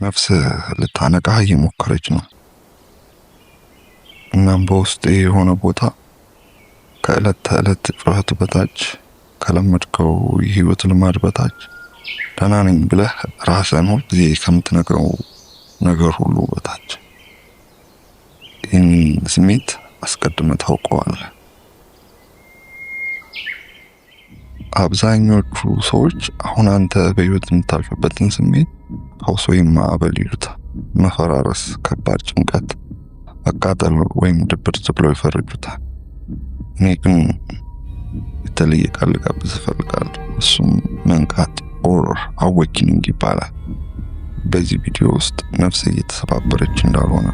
ነፍስ ልታነቃህ እየሞከረች ነው። እናም በውስጤ የሆነ ቦታ ከዕለት ተዕለት ጩኸት በታች ከለመድከው የህይወት ልማድ በታች ደህና ነኝ ብለህ ራስህን ሁል ጊዜ ከምትነግረው ነገር ሁሉ በታች ይህን ስሜት አስቀድመህ ታውቀዋለህ። አብዛኞቹ ሰዎች አሁን አንተ በህይወት የምታልፍበትን ስሜት ቀውስ ወይም ማዕበል ይሉታል። መፈራረስ፣ ከባድ ጭንቀት፣ መቃጠል ወይም ድብርት ብለው ይፈርጁታል። እኔ ግን የተለየ ቃል ልጋብዝ እፈልጋለሁ። እሱም መንቃት ኦር አዌኪኒንግ ይባላል። በዚህ ቪዲዮ ውስጥ ነፍስ እየተሰባበረች እንዳልሆነ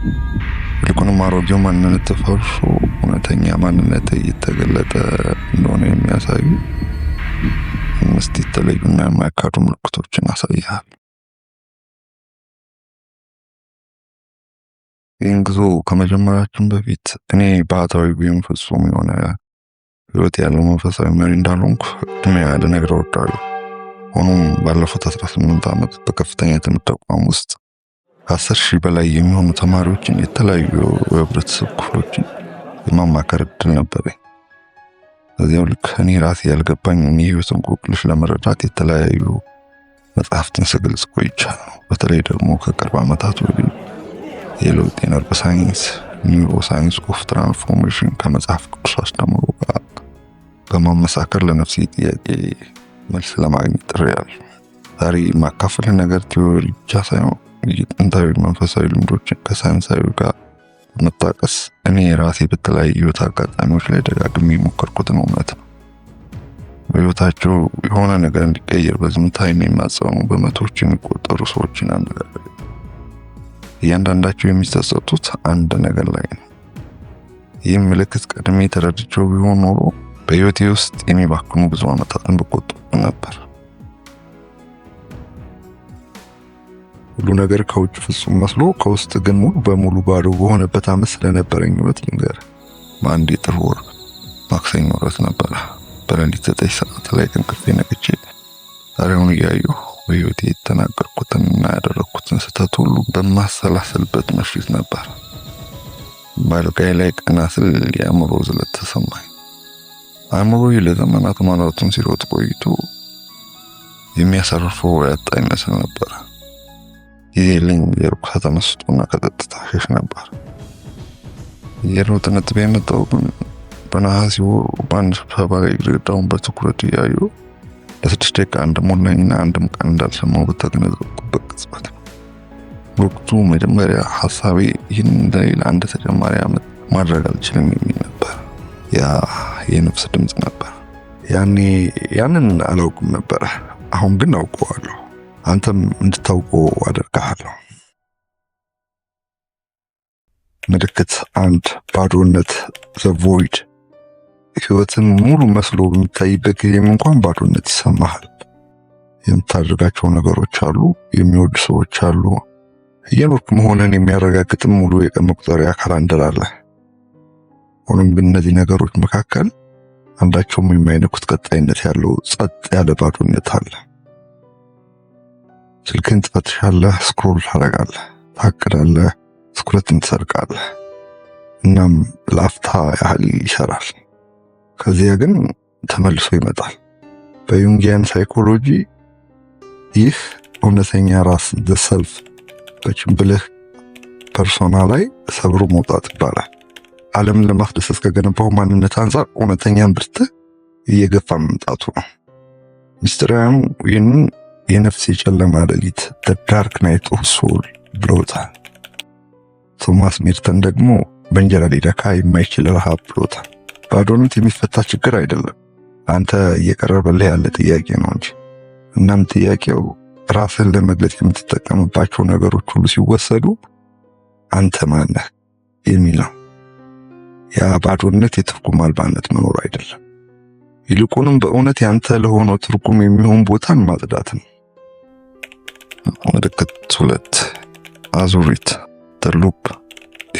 ይልቁንም አሮጌው ማንነት ተፈርሶ እውነተኛ ማንነት እየተገለጠ እንደሆነ የሚያሳዩ 5 የተለዩና የማይካዱ ምልክቶችን አሳያለሁ። ይህን ጉዞ ከመጀመራችን በፊት እኔ ባህታዊ ወይም ፍጹም የሆነ ህይወት ያለው መንፈሳዊ መሪ እንዳልሆንኩ ቅድሚያ ልነግርህ እወዳለሁ። ሆኖም ባለፉት 18 ዓመት በከፍተኛ ትምህርት ተቋም ውስጥ ከ10,000 በላይ የሚሆኑ ተማሪዎችን የተለያዩ የህብረተሰብ ክፍሎችን የማማከር እድል ነበረኝ። በዚያው ልክ እኔ ራሴ ያልገባኝ የህይወትን እንቆቅልሽ ለመረዳት የተለያዩ መጽሐፍትን ስገልጽ ቆይቻለሁ። በተለይ ደግሞ ከቅርብ ዓመታት ወዲህ የለውጥ የነርቭ ሳይንስ ኒውሮ ሳይንስ ኦፍ ትራንስፎርሜሽን ከመጽሐፍ ቅዱስ አስተምሮ ጋር በማመሳከር ለነፍሴ ጥያቄ መልስ ለማግኘት ጥሬያለሁ። ዛሬ ማካፈል ነገር ቲዎሪ ብቻ ሳይሆን የጥንታዊ መንፈሳዊ ልምዶችን ከሳይንሳዊ ጋር በመጣቀስ እኔ ራሴ በተለያዩ ህይወት አጋጣሚዎች ላይ ደጋግሜ የሞከርኩትን እውነት ነው። በህይወታቸው የሆነ ነገር እንዲቀየር በዝምታ የሚማጸኑ በመቶዎች የሚቆጠሩ ሰዎችን አነጋግሬ እያንዳንዳቸው የሚጸጸቱት አንድ ነገር ላይ ነው። ይህም ምልክት ቀድሜ ተረድቼው ቢሆን ኖሮ በህይወቴ ውስጥ የሚባክኑ ብዙ ዓመታትን በቆጠሩ ነበር። ሁሉ ነገር ከውጭ ፍጹም መስሎ ከውስጥ ግን ሙሉ በሙሉ ባዶ በሆነበት ዓመት ስለነበረኝ ህይወት ልንገርህ። በአንድ የጥር ወር ማክሰኞ ዕለት ነበረ። በሌሊት 9 ሰዓት ላይ ከእንቅልፌ ነቅቼ ዛሬውን እያየሁ በህይወቴ የተናገርኩትንና ያደረግኩትን ስህተት ሁሉ በማሰላሰልበት ምሽት ነበር። በአልጋዬ ላይ ቀና ስል የአእምሮ ዝለት ተሰማኝ። አእምሮዬ ለዘመናት ማራቶን ሲሮጥ ቆይቶ የሚያሳርፈው ያጣ ይመስል ነበር። የሌለኝ የሩቅ ከተመስጦና ከጸጥታ ሸሽ ነበር። የሮጥ ነጥብ የመጣው ግን በነሐሴ ወር በአንድ ስብሰባ ላይ ግድግዳውን በትኩረት እያዩ ለ6 ደቂቃ እንደሞላኝና አንድም ቀን እንዳልሰማው በተገነዘብኩበት ቅጽበት ነው። ወቅቱ መጀመሪያ ሀሳቤ ይህን እንደሌላ አንድ ተጨማሪ ዓመት ማድረግ አልችልም የሚል ነበር። ያ የነፍስ ድምፅ ነበር። ያንን አላውቅም ነበር። አሁን ግን አውቀዋለሁ። አንተም እንድታውቀው አደርግሃለሁ። ምልክት 1 ባዶነት ዘ ቮይድ። ህይወትን ሙሉ መስሎ በሚታይበት ጊዜም እንኳን ባዶነት ይሰማሃል። የምታደርጋቸው ነገሮች አሉ፣ የሚወዱ ሰዎች አሉ፣ እየኖርክ መሆንን የሚያረጋግጥም ሙሉ የቀን መቁጠሪያ ካላንደር አለ። ሆኖም ግን እነዚህ ነገሮች መካከል አንዳቸውም የማይነኩት ቀጣይነት ያለው ጸጥ ያለ ባዶነት አለ። ስልክን ትፈትሻለህ፣ ስክሮል ታደርጋለህ፣ ታቅዳለህ፣ ትኩረትን ትሰርቃለህ። እናም ለአፍታ ያህል ይሰራል። ከዚያ ግን ተመልሶ ይመጣል። በዩንጊያን ሳይኮሎጂ ይህ እውነተኛ ራስ ዘሰልፍ በጭንብልህ ፐርሶና ላይ ሰብሮ መውጣት ይባላል። ዓለምን ለማስደሰት ከገነባው ማንነት አንጻር እውነተኛን ብርትህ እየገፋ መምጣቱ ነው። ሚስጥራውያኑ ይህንን የነፍስ የጨለማ ሌሊት the dark night of soul ብሎታል። ቶማስ ሜርተን ደግሞ በእንጀራ ሊረካ የማይችል ረሃብ ብሎታል። ባዶነት የሚፈታ ችግር አይደለም፣ አንተ እየቀረበልህ ያለ ጥያቄ ነው እንጂ። እናም ጥያቄው ራስህን ለመግለጽ የምትጠቀምባቸው ነገሮች ሁሉ ሲወሰዱ አንተ ማን ነህ የሚል ነው። ያ ባዶነት የትርጉም አልባነት መኖር አይደለም፣ ይልቁንም በእውነት ያንተ ለሆነው ትርጉም የሚሆን ቦታን ማጽዳት ነው። ምልክት 2 አዙሪት ተሉፕ።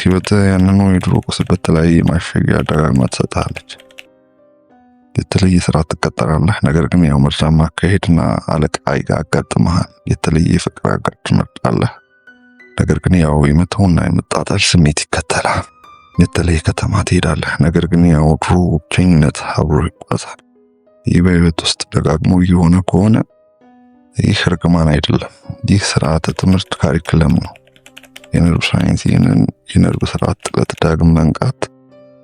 ህይወት ያንኑ የድሮ ቁስል በተለያየ ማሸጊያ ደጋግማ ትሰጥሃለች። የተለየ ስራ ትቀጠራለህ፣ ነገር ግን ያው መርዛማ አካሄድና አለቃ ያጋጥምሃል። የተለየ ፍቅር አጋር ትመርጣለህ፣ ነገር ግን ያው የመተውና የመጣጣል ስሜት ይከተላል። የተለየ ከተማ ትሄዳለህ፣ ነገር ግን ያው ድሮ ብቸኝነት አብሮ ይጓዛል። ይህ በህይወት ውስጥ ደጋግሞ እየሆነ ከሆነ ይህ እርግማን አይደለም፣ ይህ ስርዓተ ትምህርት ካሪክለም ነው። የነርቭ ሳይንስ ይህንን የነርቭ ስርዓት ጥለት ዳግም መንቃት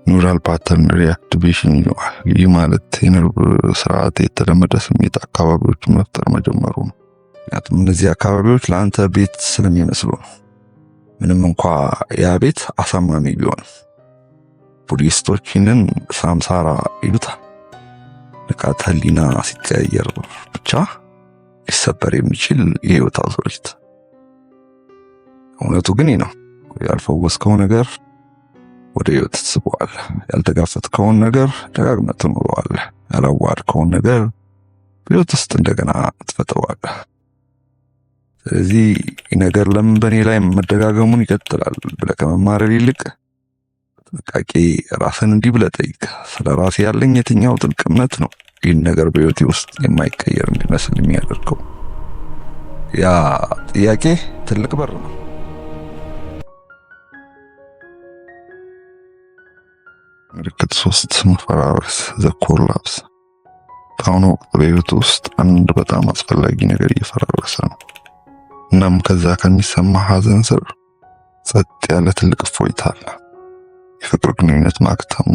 ኒውራል ፓተርን ሪአክቲቬሽን ይለዋል። ይህ ማለት የነርቭ ስርዓት የተለመደ ስሜት አካባቢዎችን መፍጠር መጀመሩ ነው። ምክንያቱም እነዚህ አካባቢዎች ለአንተ ቤት ስለሚመስሉ ነው። ምንም እንኳ ያ ቤት አሳማሚ ቢሆንም ቡዲስቶች ይህንን ሳምሳራ ይሉታል። ንቃተ ህሊና ሲቀየር ብቻ ሊሰበር የሚችል የህይወት አዙሪት። እውነቱ ግን ይህ ነው። ያልፈወስከው ነገር ወደ ህይወት ትስበዋለህ። ያልተጋፈጥከውን ነገር ደጋግመህ ትኖረዋለህ። ያላዋድከውን ነገር በህይወት ውስጥ እንደገና ትፈጥረዋለህ። ስለዚህ ነገር ለምን በእኔ ላይ መደጋገሙን ይቀጥላል ብለህ ከመማረር ይልቅ ጥንቃቄ ራስን እንዲህ ብለህ ጠይቅ። ስለ ራሴ ያለኝ የትኛው ጥልቅ እምነት ነው ይህን ነገር በህይወቴ ውስጥ የማይቀየር እንዲመስል የሚያደርገው? ያ ጥያቄ ትልቅ በር ነው። ምልክት 3 መፈራረስ ዘ ኮላፕስ። በአሁኑ ወቅት በህይወት ውስጥ አንድ በጣም አስፈላጊ ነገር እየፈራረሰ ነው። እናም ከዛ ከሚሰማ ሐዘን ስር ጸጥ ያለ ትልቅ እፎይታ አለ። የፍቅር ግንኙነት ማክተሙ፣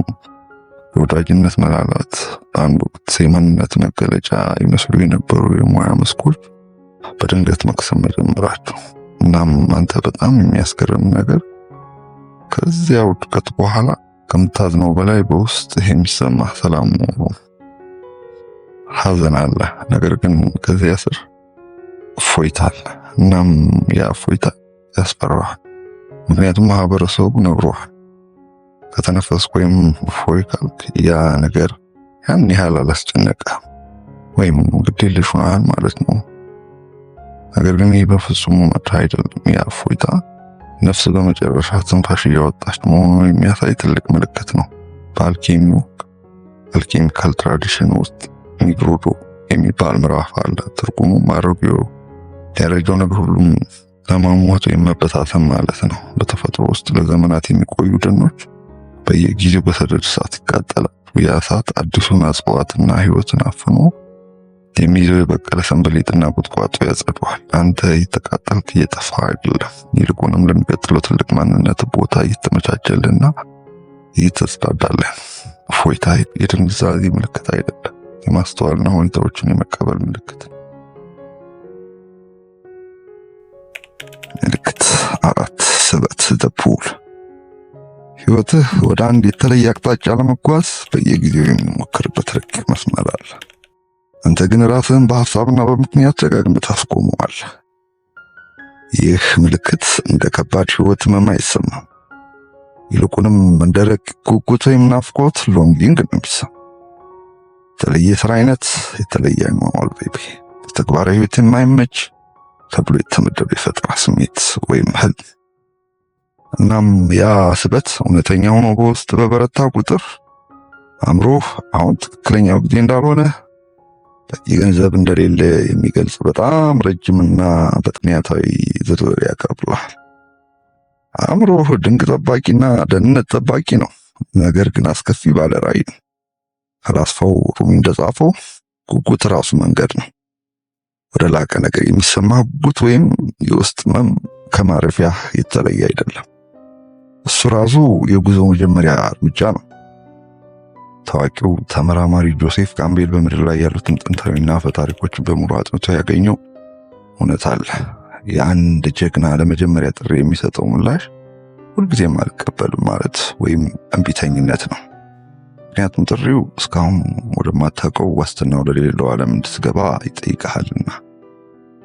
የወዳጅነት መላላት፣ በአንድ ወቅት የማንነት መገለጫ ይመስሉ የነበሩ የሙያ መስኮች በድንገት መክሰም መጀመራቸው። እናም አንተ በጣም የሚያስገርም ነገር ከዚያ ውድቀት በኋላ ከምታዝነው በላይ በውስጥ የሚሰማ ሰላም ነው። ሐዘን አለ፣ ነገር ግን ከዚያ ስር እፎይታ አለ። እናም ያ እፎይታ ያስፈራሃል። ምክንያቱም ማህበረሰቡ ነግሮሃል። ከተነፈስክ ወይም እፎይ ካልክ ያ ነገር ያን ያህል አላስጨነቀህም ወይም ግዴለሽ ሆነሃል ማለት ነው። ነገር ግን ይህ በፍጹም እውነት አይደለም። ያ እፎይታ ነፍስ በመጨረሻ ትንፋሽ እያወጣች መሆኑን የሚያሳይ ትልቅ ምልክት ነው። በአልኬሚካል ትራዲሽን ውስጥ ኒግሮዶ የሚባል ምዕራፍ አለ። ትርጉሙም አሮጌው ያረጀው ነገር ሁሉም ለማሟት ወይም መበታተን ማለት ነው። በተፈጥሮ ውስጥ ለዘመናት የሚቆዩ ደኖች በየጊዜው በሰደድ እሳት ይቃጠላሉ። ያ እሳት አዲሱን እጽዋትና ህይወትን አፍኖ የሚይዘው የበቀለ ሰንበሌጥና ቁጥቋጦ ያጸደዋል። አንተ እየተቃጠልክ እየጠፋ አይደለም፣ ይልቁንም ለሚቀጥለው ትልቅ ማንነት ቦታ እየተመቻቸልና እየተጸዳዳለህ። እፎይታ የድንዛዜ ምልክት አይደለም፣ የማስተዋልና ሁኔታዎችን የመቀበል ምልክት። ምልክት 4 ስበት ዘ ፑል። ህይወትህ ወደ አንድ የተለየ አቅጣጫ ለመጓዝ በየጊዜው የሚሞክርበት ረቂቅ መስመር አለ። አንተ ግን ራስህን በሐሳብና በምክንያት ደጋግመህ ታስቆመዋለህ። ይህ ምልክት እንደ ከባድ ህይወት ህመም አይሰማም። ይልቁንም እንደ ረቂቅ ጉጉት ወይም ናፍቆት ሎንጊንግ ነው የሚሰማው። የተለየ ስራ አይነት፣ የተለየ አኗኗር ዘይቤ፣ ለተግባራዊ ህይወት የማይመች ተብሎ የተመደበ የፈጠራ ስሜት ወይም ህልም። እናም ያ ስበት እውነተኛ ሆኖ በውስጥ በበረታ ቁጥር አእምሮህ አሁን ትክክለኛው ጊዜ እንዳልሆነ በቂ ገንዘብ እንደሌለ የሚገልጽ በጣም ረጅምና በምክንያታዊ ዝርዝር ያቀርብልሃል። አእምሮህ ድንቅ ጠባቂና ደህንነት ጠባቂ ነው፣ ነገር ግን አስከፊ ባለ ራዕይ ነው። ፈላስፋው ሩሚ እንደጻፈው ጉጉት ራሱ መንገድ ነው። ወደ ላቀ ነገር የሚሰማ ጉጉት ወይም የውስጥ ህመም ከማረፊያ የተለየ አይደለም። እሱ ራሱ የጉዞ መጀመሪያ እርምጃ ነው። ታዋቂው ተመራማሪ ጆሴፍ ካምቤል በምድር ላይ ያሉትን ጥንታዊና አፈ ታሪኮችን በሙሉ አጥንቶ ያገኘው እውነት አለ። የአንድ ጀግና ለመጀመሪያ ጥሪ የሚሰጠው ምላሽ ሁልጊዜም አልቀበልም ማለት ወይም እምቢተኝነት ነው። ምክንያቱም ጥሪው እስካሁን ወደማታውቀው ዋስትና ወደሌለው ዓለም እንድትገባ ይጠይቅሃልና።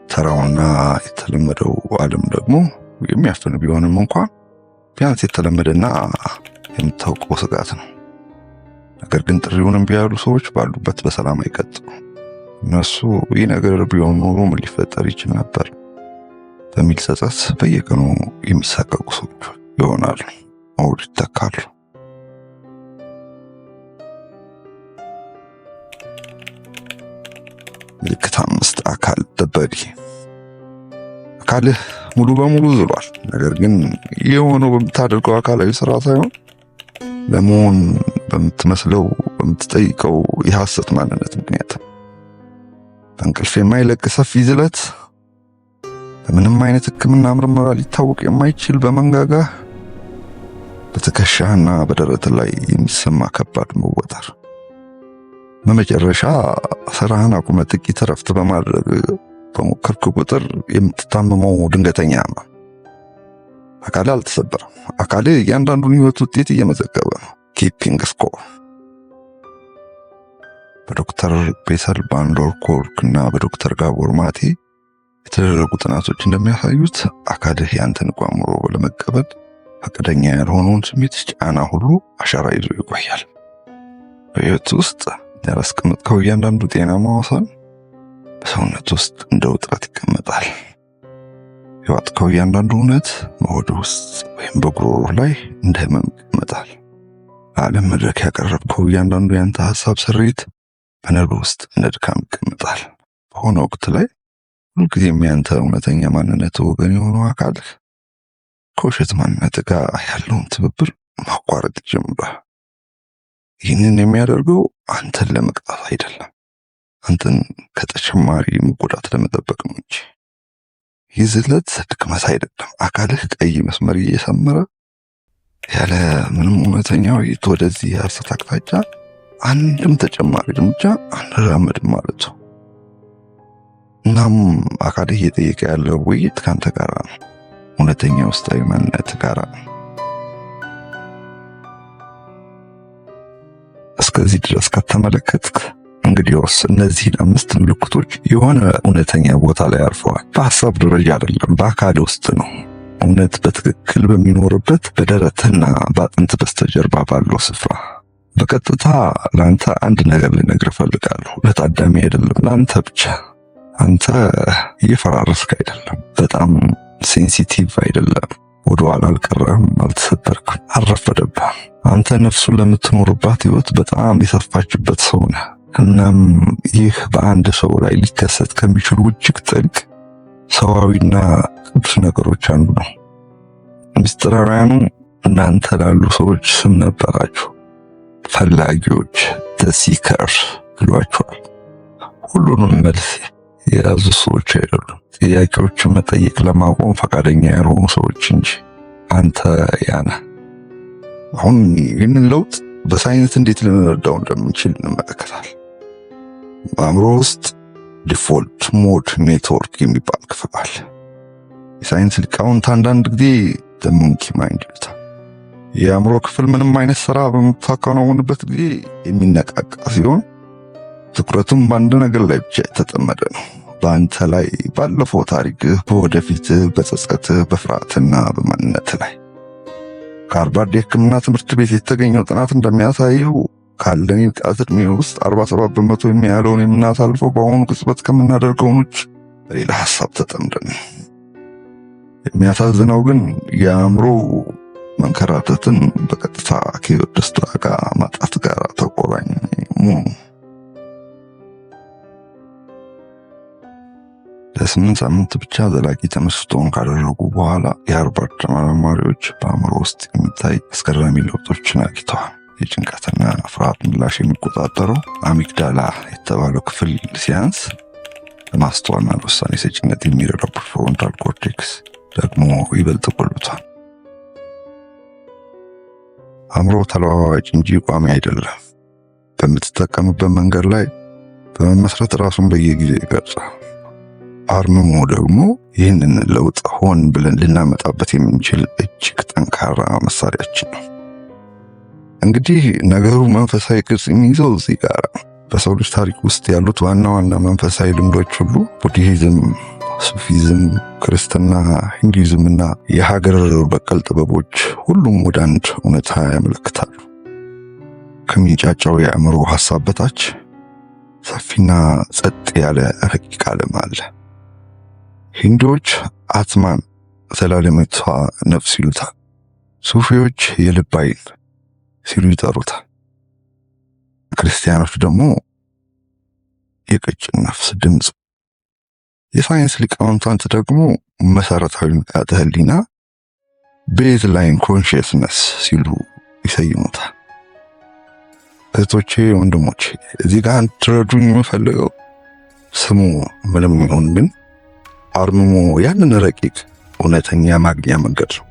ተራውና የተለመደው ዓለም ደግሞ የሚያፍን ቢሆንም እንኳን ቢያንስ የተለመደና የምታውቀው ስጋት ነው። ነገር ግን ጥሪውን እምቢ ያሉ ሰዎች ባሉበት በሰላም አይቀጥሉ። እነሱ ይህ ነገር ቢሆን ኖሮ ምን ሊፈጠር ይችል ነበር በሚል ጸጸት በየቀኑ የሚሳቀቁ ሰዎች ይሆናሉ፣ አውድ ይተካሉ። ምልክት 5 አካል ደበዲ። አካልህ ሙሉ በሙሉ ዝሏል። ነገር ግን የሆነው በምታደርገው አካላዊ ስራ ሳይሆን ለመሆን በምትመስለው በምትጠይቀው የሐሰት ማንነት ምክንያት በእንቅልፍ የማይለቅ ሰፊ ዝለት፣ በምንም አይነት ሕክምና ምርመራ ሊታወቅ የማይችል በመንጋጋ በትከሻህና በደረት ላይ የሚሰማ ከባድ መወጠር፣ በመጨረሻ ስራህን አቁመ ጥቂት እረፍት በማድረግ በሞከርክ ቁጥር የምትታመመው ድንገተኛ ህመም። አካል አልተሰበረም። አካል እያንዳንዱን ህይወት ውጤት እየመዘገበ ነው። ኪፒንግ ስኮር። በዶክተር ቤተል ባንዶር ኮርክ እና በዶክተር ጋቦር ማቴ የተደረጉ ጥናቶች እንደሚያሳዩት አካልህ ያንተን ቋምሮ ለመቀበል ፈቃደኛ ያልሆነውን ስሜት ጫና ሁሉ አሻራ ይዞ ይቆያል። በህይወት ውስጥ ያላስቀመጥከው እያንዳንዱ ጤናማ ወሰን በሰውነት ውስጥ እንደ ውጥረት ይቀመጣል። የዋጥከው እያንዳንዱ እውነት በሆድ ውስጥ ወይም በጉሮሮ ላይ እንደ ህመም ይቀመጣል። ለዓለም መድረክ ያቀረብከው እያንዳንዱ ያንተ ሐሳብ ስሪት በነርቭ ውስጥ እንደ ድካም ይቀመጣል። በሆነ ወቅት ላይ ሁልጊዜም ያንተ እውነተኛ ማንነት ወገን የሆነው አካልህ ከውሸት ማንነት ጋር ያለውን ትብብር ማቋረጥ ይጀምራል። ይህንን የሚያደርገው አንተን ለመቅጣት አይደለም፣ አንተን ከተጨማሪ መጎዳት ለመጠበቅ ነው እንጂ። ይህ ዝለት ድክመት አይደለም። አካልህ ቀይ መስመር እየሰመረ ያለ ምንም እውነተኛ ውይይት ወደዚህ የሐሰት አቅጣጫ አንድም ተጨማሪ እርምጃ አንራመድም ማለት ነው። እናም አካልህ እየጠየቀ ያለው ውይይት ካንተ ጋር ነው፣ እውነተኛ ውስጣዊ ማንነት ጋር ነው። እስከዚህ ድረስ ከተመለከትክ እንግዲያውስ እነዚህን 5 ምልክቶች የሆነ እውነተኛ ቦታ ላይ አርፈዋል። በሐሳብ ደረጃ አይደለም፣ በአካል ውስጥ ነው። እውነት በትክክል በሚኖርበት በደረትና በአጥንት በስተጀርባ ባለው ስፍራ። በቀጥታ ለአንተ አንድ ነገር ልነግርህ እፈልጋለሁ። ለታዳሚ አይደለም፣ ለአንተ ብቻ። አንተ እየፈራረስክ አይደለም፣ በጣም ሴንሲቲቭ አይደለም፣ ወደኋላ አልቀረም፣ አልተሰበርክም፣ አልረፈደብህም። አንተ ነፍሱን ለምትኖርባት ህይወት በጣም የሰፋችበት ሰው ነህ። እናም ይህ በአንድ ሰው ላይ ሊከሰት ከሚችሉ እጅግ ጥልቅ ሰዋዊና ቅዱስ ነገሮች አንዱ ነው። ምስጢራውያኑ እናንተ ላሉ ሰዎች ስም ነበራችሁ። ፈላጊዎች ሲከርስ ብሏቸዋል። ሁሉንም መልስ የያዙ ሰዎች አይደሉም፣ ጥያቄዎችን መጠየቅ ለማቆም ፈቃደኛ ያልሆኑ ሰዎች እንጂ። አንተ ያነ አሁን ይህንን ለውጥ በሳይንስ እንዴት ልንረዳው እንደምንችል እንመለከታል። በአእምሮ ውስጥ ዲፎልት ሞድ ኔትወርክ የሚባል ክፍል አለ። የሳይንስ ሊቃውንት አንዳንድ ጊዜ ደሞንኪ ማይንድ ይሉታል። የአእምሮ ክፍል ምንም አይነት ስራ በምታከናውንበት ጊዜ የሚነቃቃ ሲሆን ትኩረቱም በአንድ ነገር ላይ ብቻ የተጠመደ ነው። በአንተ ላይ፣ ባለፈው ታሪክህ፣ በወደፊትህ፣ በጸጸትህ፣ በፍርሃትና በማንነት ላይ። ከሃርቫርድ የሕክምና ትምህርት ቤት የተገኘው ጥናት እንደሚያሳየው ካለን የንቃት ዕድሜ ውስጥ 47 በመቶ የሚያለውን የምናሳልፈው በአሁኑ ቅጽበት ከምናደርገው ውጭ በሌላ ሐሳብ ተጠምደን። የሚያሳዝነው ግን የአእምሮ መንከራተትን በቀጥታ ከሕይወት ደስታ ጋር ማጣት ጋር ተቆራኝ መሆኑ። ለ8 ሳምንት ብቻ ዘላቂ ተመስጦን ካደረጉ በኋላ የሃርቫርድ ተመራማሪዎች በአእምሮ ውስጥ የሚታይ አስገራሚ ለውጦችን አግኝተዋል። የጭንቀትና ፍርሃት ምላሽ የሚቆጣጠረው አሚግዳላ የተባለው ክፍል ሲያንስ፣ ለማስተዋልና ለውሳኔ ሰጪነት የሚረዳው ፕሪፍሮንታል ኮርቴክስ ደግሞ ይበልጥ ጎልብቷል። አእምሮ ተለዋዋጭ እንጂ ቋሚ አይደለም። በምትጠቀምበት መንገድ ላይ በመመስረት ራሱን በየጊዜው ይቀርጻል። አርምሞ ደግሞ ይህንን ለውጥ ሆን ብለን ልናመጣበት የምንችል እጅግ ጠንካራ መሳሪያችን ነው። እንግዲህ ነገሩ መንፈሳዊ ቅርጽ የሚይዘው እዚህ ጋር በሰው ልጅ ታሪክ ውስጥ ያሉት ዋና ዋና መንፈሳዊ ልምዶች ሁሉ ቡድሂዝም፣ ሱፊዝም፣ ክርስትና፣ ሂንዱይዝምና የሀገር በቀል ጥበቦች ሁሉም ወደ አንድ እውነታ ያመለክታሉ። ከሚንጫጫው የአእምሮ ሐሳብ በታች ሰፊና ጸጥ ያለ ረቂቅ ዓለም አለ። ሂንዶች አትማን ዘላለሚቷ ነፍስ ይሉታል። ሱፊዎች የልብ ኃይል ሲሉ ይጠሩታል። ክርስቲያኖች ደግሞ የቀጭን ነፍስ ድምፅ የሳይንስ ሊቃውንት ደግሞ መሰረታዊ ንቃተ ህሊና ቤዝ ላይን ኮንሽስነስ ሲሉ ይሰይሙታል። እህቶቼ፣ ወንድሞቼ እዚህ ጋር እንድትረዱኝ የምፈልገው ስሙ ምንም ይሁን ግን አርምሞ ያንን ረቂቅ እውነተኛ ማግኛ መንገድ ነው።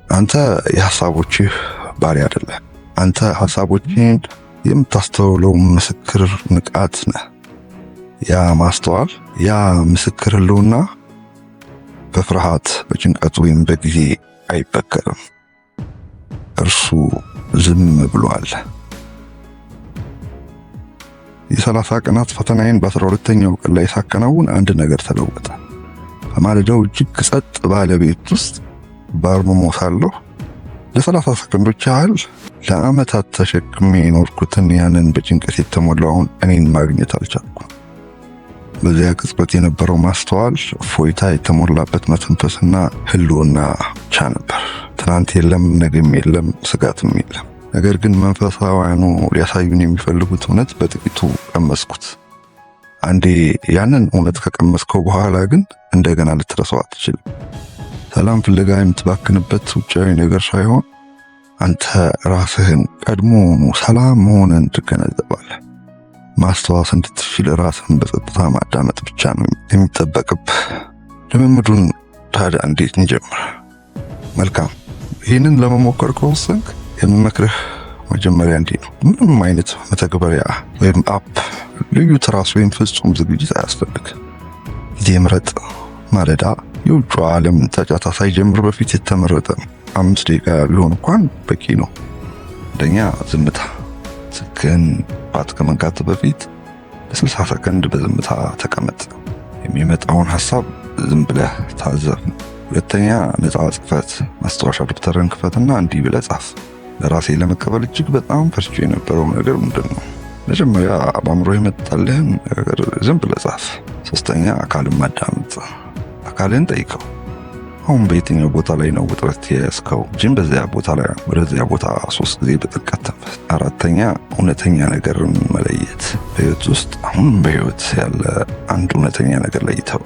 አንተ የሐሳቦችህ ባሪያ አይደለም። አንተ ሐሳቦችን የምታስተውለው ምስክር ንቃት ነህ። ያ ማስተዋል፣ ያ ምስክር ህልውና በፍርሃት በጭንቀት ወይም በጊዜ አይበከርም። እርሱ ዝም ብሏል። የ30 ቀናት ፈተናዬን በ12ኛው ቀን ላይ ሳከናውን አንድ ነገር ተለወጠ። በማለዳው እጅግ ጸጥ ባለ ቤት ውስጥ በአርምሞ ሳለሁ ለ30 ሰከንዶች ያህል ለዓመታት ተሸክሜ የኖርኩትን ያንን በጭንቀት የተሞላውን እኔን ማግኘት አልቻልኩም። በዚያ ቅጽበት የነበረው ማስተዋል፣ እፎይታ የተሞላበት መተንፈስና ህልውና ብቻ ነበር። ትናንት የለም፣ ነገም የለም፣ ስጋትም የለም። ነገር ግን መንፈሳውያኑ ሊያሳዩን የሚፈልጉት እውነት በጥቂቱ ቀመስኩት። አንዴ ያንን እውነት ከቀመስከው በኋላ ግን እንደገና ልትረሳው አትችልም። ሰላም ፍለጋ የምትባክንበት ውጫዊ ነገር ሳይሆን አንተ ራስህን ቀድሞ ሰላም መሆንን ትገነዘባለህ። ማስተዋስ እንድትችል ራስህን በጸጥታ ማዳመጥ ብቻ ነው የሚጠበቅብህ። ልምምዱን ታዲያ እንዴት እንጀምር? መልካም። ይህንን ለመሞከር ከወሰንክ የምመክርህ መጀመሪያ እንዲህ ነው። ምንም አይነት መተግበሪያ ወይም አፕ፣ ልዩ ትራስ ወይም ፍጹም ዝግጅት አያስፈልግም። ጊዜ ምረጥ። ማለዳ የውጭ ዓለም ጫጫታ ሳይጀምር በፊት የተመረጠ 5 ደቂቃ ቢሆን እንኳን በቂ ነው። አንደኛ ዝምታ። ስልክህን ከመንካት በፊት ለ60 ሰከንድ በዝምታ ተቀመጥ። የሚመጣውን ሐሳብ ዝም ብለህ ታዘብ። ሁለተኛ ነፃ ጽሕፈት። ማስታወሻ ደብተርን ክፈትና እንዲህ ብለህ ጻፍ። ለራሴ ለመቀበል እጅግ በጣም ፈርቼ የነበረው ነገር ምንድን ነው? መጀመሪያ በአእምሮ የመጣልህን ነገር ዝም ብለህ ጻፍ። ሶስተኛ አካልን ማዳመጥ። አካልን ጠይቀው፣ አሁን በየትኛው ቦታ ላይ ነው ውጥረት የያዝከው? እጅን በዚያ ቦታ ላይ ወደዚያ ቦታ 3 ጊዜ በጥልቀት ተንፈስ። አራተኛ እውነተኛ ነገርን መለየት። በህይወት ውስጥ አሁን በህይወት ያለ አንድ እውነተኛ ነገር ለይተው፣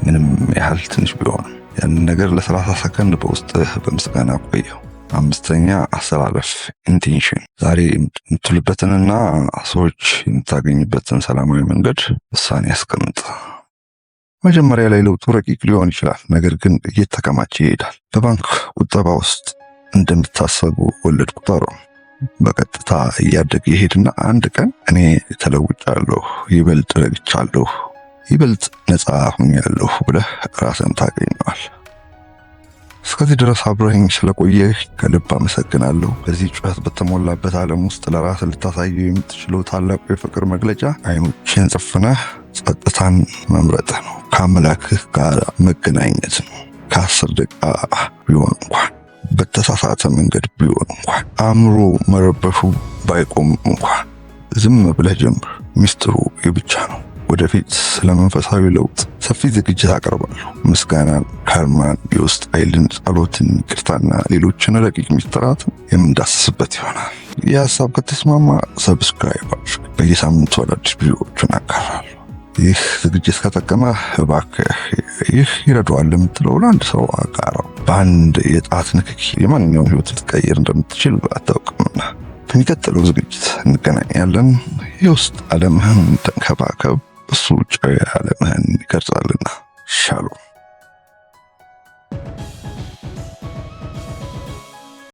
ምንም ያህል ትንሽ ቢሆን ያንን ነገር ለ30 ሰከንድ በውስጥህ በምስጋና ቆየው። አምስተኛ አሰላለፍ ኢንቴንሽን። ዛሬ የምትውልበትንና ሰዎች የምታገኝበትን ሰላማዊ መንገድ ውሳኔ ያስቀምጥ። መጀመሪያ ላይ ለውጡ ረቂቅ ሊሆን ይችላል፣ ነገር ግን እየተከማቸ ይሄዳል። በባንክ ቁጠባ ውስጥ እንደምታሰቡ ወለድ ቁጠሩ። በቀጥታ እያደገ ይሄድና አንድ ቀን እኔ ተለውጫለሁ፣ ይበልጥ ረግቻለሁ፣ ይበልጥ ነፃ ሆኛለሁ ብለህ ራስን ታገኘዋል። እስከዚህ ድረስ አብረኸኝ ስለቆየህ ከልብ አመሰግናለሁ። በዚህ ጩኸት በተሞላበት ዓለም ውስጥ ለራስ ልታሳየው የምትችለው ታላቁ የፍቅር መግለጫ አይኖችን ጨፍነህ ጸጥታን መምረጥ ነው። ከአምላክህ ጋር መገናኘት ነው። ከ10 ደቂቃ ቢሆን እንኳን፣ በተሳሳተ መንገድ ቢሆን እንኳን፣ አእምሮ መረበሹ ባይቆም እንኳን ዝም ብለህ ጀምር። ሚስጥሩ ብቻ ነው። ወደፊት ስለ መንፈሳዊ ለውጥ ሰፊ ዝግጅት አቀርባለሁ። ምስጋናን፣ ከርማን፣ የውስጥ ኃይልን፣ ጸሎትን፣ ይቅርታና ሌሎችን ረቂቅ ሚስጥራትን የምንዳስስበት ይሆናል። ይህ ሀሳብ ከተስማማ ሰብስክራይብ አድርግ። በየሳምንቱ አዳዲስ ቪዲዮዎችን አቀርባለሁ። ይህ ዝግጅት ከጠቀመ እባክህ ይህ ይረዳዋል የምትለው ለአንድ ሰው አጋራው። በአንድ የጣት ንክኪ የማንኛውም ህይወት ልትቀይር እንደምትችል አታውቅምና። በሚቀጥለው ዝግጅት እንገናኛለን። የውስጥ ዓለምህን ተንከባከብ፣ እሱ ውጫዊ ዓለምህን ይቀርጻልና። ሻሎም።